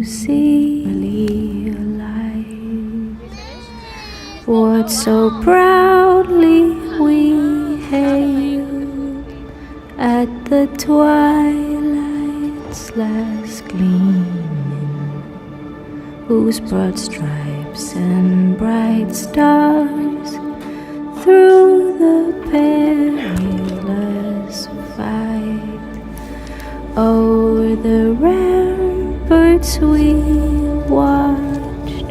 see what so proudly we hailed at the twilight's last gleaming, whose broad stripes and bright stars through the perilous fight o'er the ramparts we watched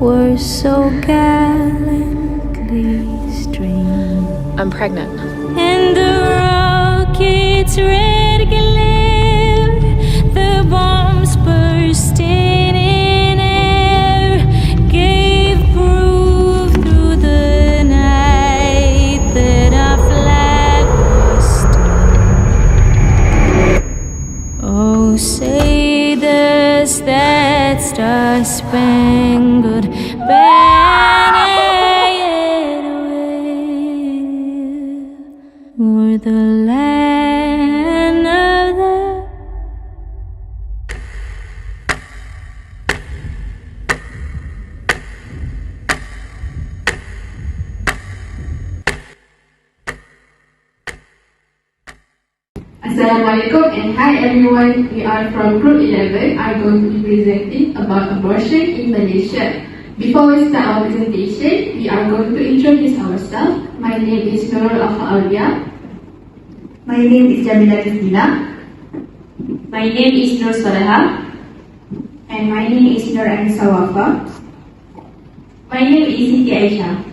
were so gallantly streamed. I'm pregnant. And the rocket's red glare, the bombs bursting in air, gave proof through the night that our flag was still. Oh, say does that star-spangled banner yet wave o'er the land of the Assalamualaikum and hi everyone. We are from Group 11. I'm going to be presenting about abortion in Malaysia. Before we start our presentation, we are going to introduce ourselves. My name is Nurul Alfa. My name is Jamila Christina. My name is Nur Soleha. And my name is Nur Anissa Wafa. My name is Siti Aisha.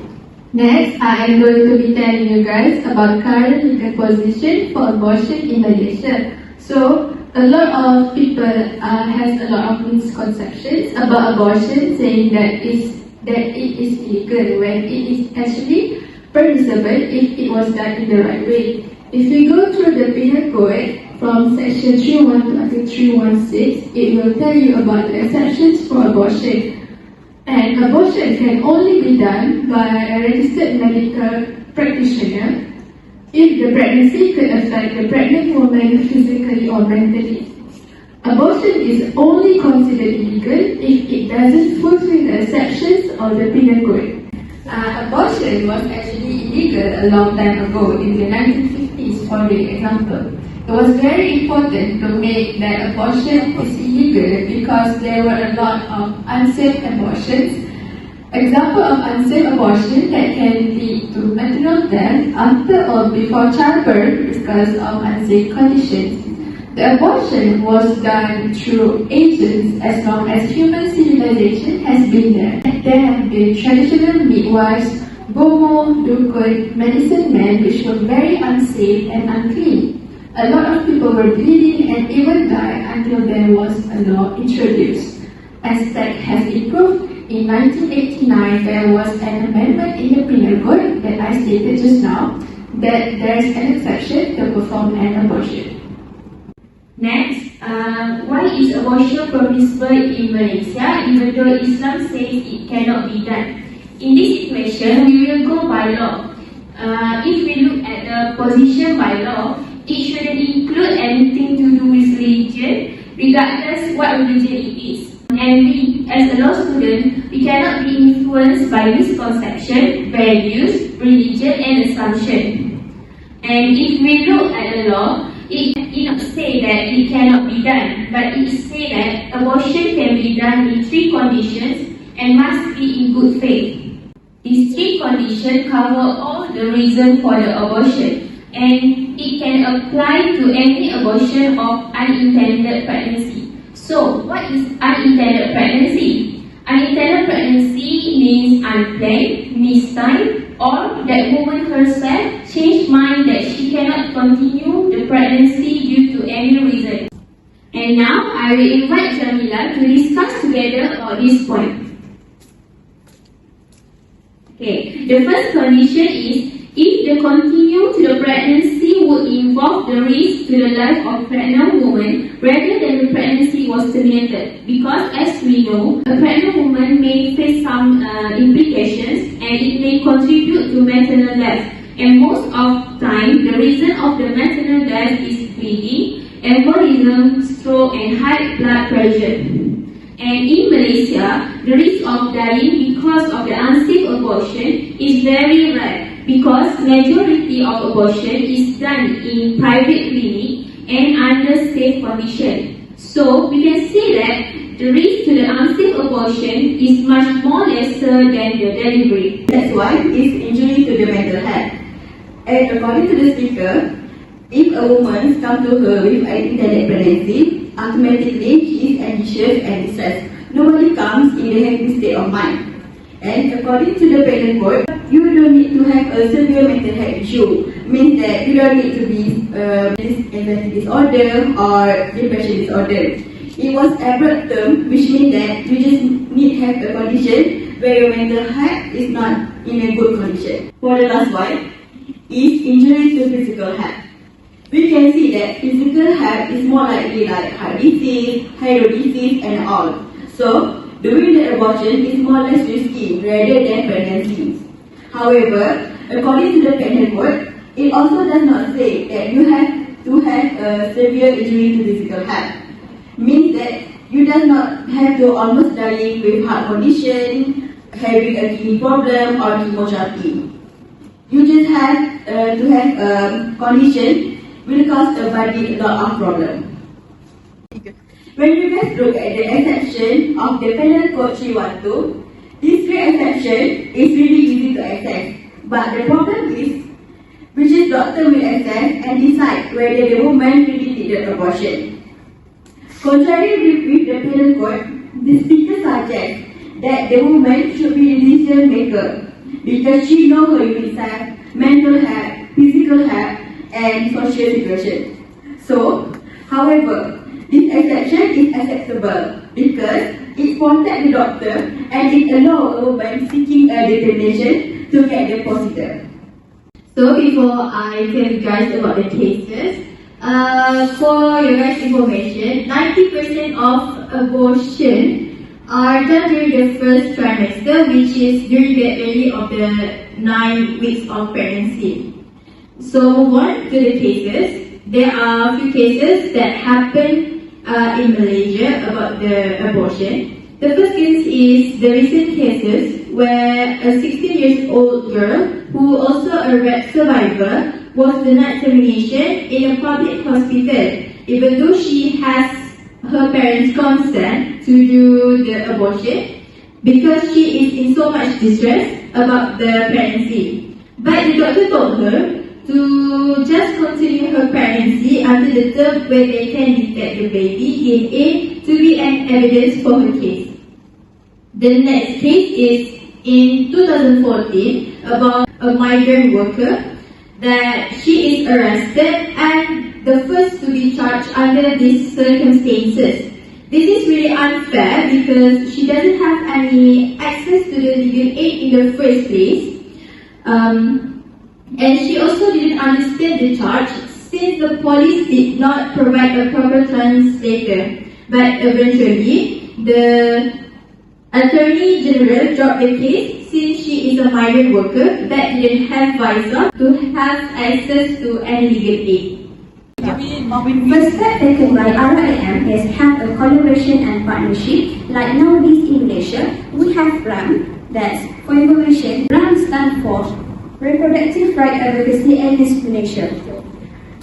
Next, I am going to be telling you guys about current legal position for abortion in Malaysia. So, a lot of people has a lot of misconceptions about abortion, saying that it is illegal when it is actually permissible if it was done in the right way. If we go through the penal code from section 312 until 316, it will tell you about the exceptions for abortion. And abortion can only be done by a registered medical practitioner if the pregnancy could affect the pregnant woman physically or mentally. Abortion is only considered illegal if it doesn't fulfill the exceptions of the penal code. Abortion was actually illegal a long time ago, in the 1950s for example. It was very important to make that abortion is illegal because there were a lot of unsafe abortions. Example of unsafe abortion that can lead to maternal death after or before childbirth because of unsafe conditions. The abortion was done through agents as long as human civilization has been there. There have been traditional midwives, bomo, dukun, medicine men which were very unsafe and unclean. A lot of people were bleeding and even died until there was a law introduced. As tech has improved, in 1989 there was an amendment in the penal code that I stated just now, that there is an exception to perform an abortion. Next, why is abortion permissible in Malaysia even though Islam says it cannot be done? In this equation, we will go by law. If we look at the position by law, it shouldn't include anything to do with religion, regardless what religion it is. And we, as a law student, we cannot be influenced by misconception, values, religion, and assumption. And if we look at the law, it did not say that it cannot be done, but it says that abortion can be done in 3 conditions and must be in good faith. These 3 conditions cover all the reasons for the abortion, and it can apply to any abortion of unintended pregnancy. So, what is unintended pregnancy? Unintended pregnancy means unplanned, mistimed, or that woman herself changed mind that she cannot continue the pregnancy due to any reason. And now, I will invite Jamila to discuss together about this point. Okay, the first condition is if the continue to the pregnancy would involve the risk to the life of pregnant woman rather than the pregnancy was terminated. Because as we know, a pregnant woman may face some implications and it may contribute to maternal death. And most of the time, the reason of the maternal death is bleeding, embolism, stroke, and high blood pressure. And in Malaysia, the risk of dying because of the unsafe abortion is very rare because majority of abortion is done in private clinic and under safe condition. So we can say that the risk to the unsafe abortion is much more lesser than the delivery. That's why it's injury to the mental health. And according to the speaker, if a woman comes to her with an intended pregnancy, automatically she is anxious and distressed. Nobody comes in a happy state of mind. And according to the pregnant court, you don't need to have a severe mental health issue. Means that you don't need to be anxiety disorder or depression disorder. It was a broad term, which means that you just need to have a condition where your mental health is not in a good condition. For the last one, is injury to physical health. We can see that physical health is more likely like heart disease, thyroid disease and all. So, doing the abortion is more or less risky rather than pregnancy. However, according to the pregnant court, it also does not say that you have to have a severe injury to physical health. Means that you does not have to almost dying with heart condition, having a kidney problem or chemotherapy. You just have to have a condition will cause the body a lot of problems. When you guys look at the exception of the penal code 312, this three exception is really easy to access. But the problem is, which is doctor will access and decide whether the woman really did the abortion. Contrary with the penal code, the speaker suggests that the woman should be the decision maker because she knows her unique self, mental health, physical health, and social situation. So, however, this exception is acceptable because it protects the doctor and it allows a woman seeking a determination to get the procedure. So before I tell you guys about the cases, for your guys' information, 90% of abortion are done during the first trimester, which is during the early of the 9 weeks of pregnancy. So move on to the cases. There are a few cases that happen in Malaysia about the abortion. The first case is the recent cases where a 16-year-old girl who also a rape survivor was denied termination in a public hospital even though she has her parents' consent to do the abortion because she is in so much distress about the pregnancy. But the doctor told her to just continue her pregnancy until the term where they can detect the baby DNA to be an evidence for her case. The next case is in 2014 about a migrant worker that she is arrested and the first to be charged under these circumstances. This is really unfair because she doesn't have any access to the legal aid in the first place. And she also didn't understand the charge since the police did not provide a proper translator. But eventually, the Attorney General dropped the case since she is a migrant worker that didn't have visa to have access to any legal aid. First step taken by RIM is have a collaboration and partnership. Like nowadays in Malaysia, we have RAM. That's for information. RAM stands for Reproductive Right Advocacy and Discrimination.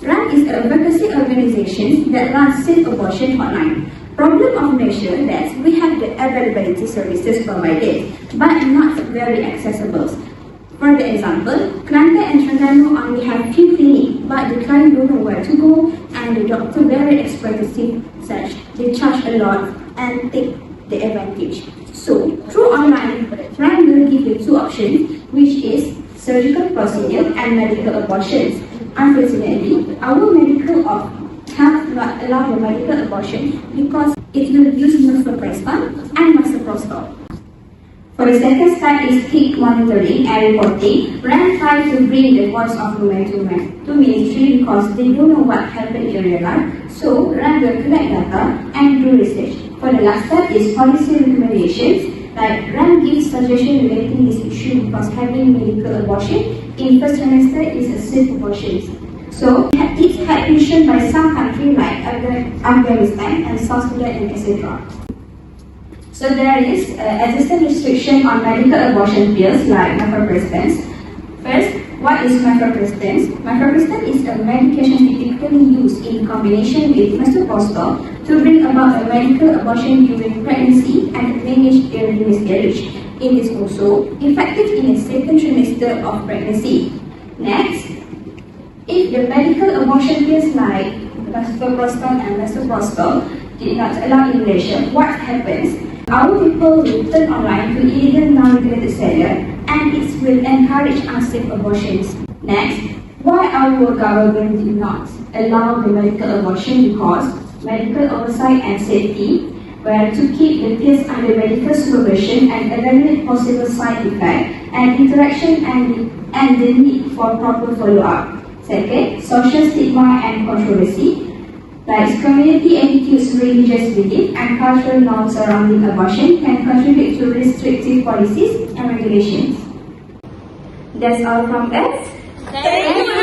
RAM is an advocacy organization that runs safe abortion hotline. Problem of Malaysia that we have the availability services provided, but not very accessible. For the example, Kelantan and Terengganu only have few clinics, but the client don't know where to go, and the doctor very exploitative such. They charge a lot and take the advantage. So, through online, RAM will give you two options, which is surgical procedure and medical abortions. Unfortunately, our medical health not allow the medical abortion because it will use nifurtimoxin and misoprostol. For the second step is peak monitoring and reporting. RAM tries to bring the voice of women to ministry because they don't know what happened in real life. So RAM will collect data and do research. For the last step is policy recommendations. Like RAM gives suggestions relating this issue because having medical abortion in first trimester is a safe abortion. So it had been shown by some countries like Afghanistan and South Sudan and etc. So there is existing restriction on medical abortion pills like mifepristone. First, what is mifepristone? Mifepristone is a medication typically used in combination with misoprostol to bring about a medical abortion during pregnancy and manage early miscarriage. It is also effective in the second trimester of pregnancy. Next, if the medical abortion pills like mifepristone and misoprostol did not allow in Malaysia, what happens? Our people will turn online to illegal non-regulated seller and it will encourage unsafe abortions. Next, why our government did not allow the medical abortion? Because medical oversight and safety were to keep the pills under medical supervision and evaluate possible side effects and interaction and the need for proper follow-up. Second, social stigma and controversy. Like community attitudes, religious belief, and cultural norms surrounding abortion can contribute to restrictive policies and regulations. That's all from us. Thank you.